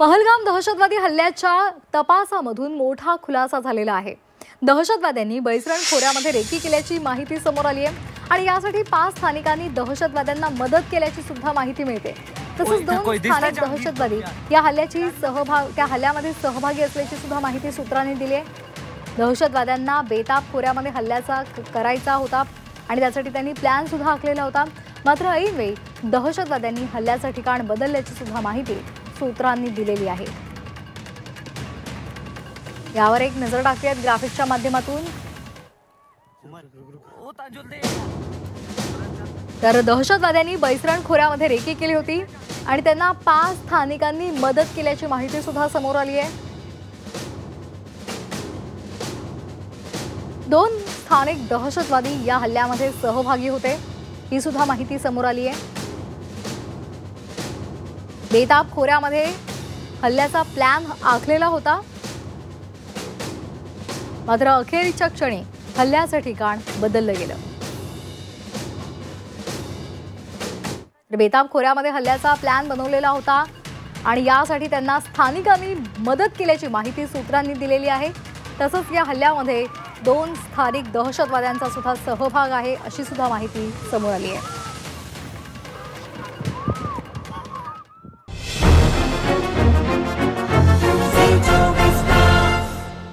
पहलगाम दहशतवादी हल्ल्याच्या तपासामधून मोठा खुलासा झालेला आहे। दहशतवाद्यांनी बैसरण खोऱ्यामध्ये रेकी केल्याची माहिती समोर आली आहे आणि यासाठी 5 स्थानिकांनी दहशतवाद्यांना मदत केल्याची सुद्धा माहिती मिळते। तसंच 2 स्थानिक दहशतवादी या हल्ल्यामध्ये सहभागी असल्याची सुद्धा माहिती सूत्रांनी दिली आहे। दहशतवाद्यांना बेताब खोऱ्यामध्ये हल्ल्याचा करायचा होता आणि त्यासाठी त्यांनी प्लॅन सुद्धा आखलेला होता। मात्र ऐनवेळी दहशतवाद्यांनी हल्ल्याचं ठिकाण बदलल्याची सुद्धा माहिती सूत्रांनी दिलेली आहे। यावर एक नजर टाकूयात ग्राफिक्सच्या माध्यमातून। तर दहशतवाद्यांनी बैसरण खोऱ्यामध्ये रेकी केली होती आणि त्यांना 5 स्थानिकांनी मदत केल्याची माहिती सुद्धा समोर आली आहे। 2 स्थानिक दहशतवादी या हल्ल्यामध्ये सहभागी होते, ही सुद्धा माहिती समोर आली आहे। बेताब खोऱ्यामध्ये हल्ल्याचा प्लॅन आखलेला होता, मात्र अखेरच्या क्षणी हल्ल्याचं ठिकाण बदललं गेलं। बेताब खोऱ्यामध्ये हल्ल्याचा प्लॅन बनवलेला होता आणि यासाठी त्यांना स्थानिकांनी मदत केल्याची माहिती सूत्रांनी दिलेली आहे। तसंच या हल्ल्यामध्ये 2 स्थानिक दहशतवाद्यांचा सुद्धा सहभाग आहे अशी सुद्धा माहिती समोर आली आहे।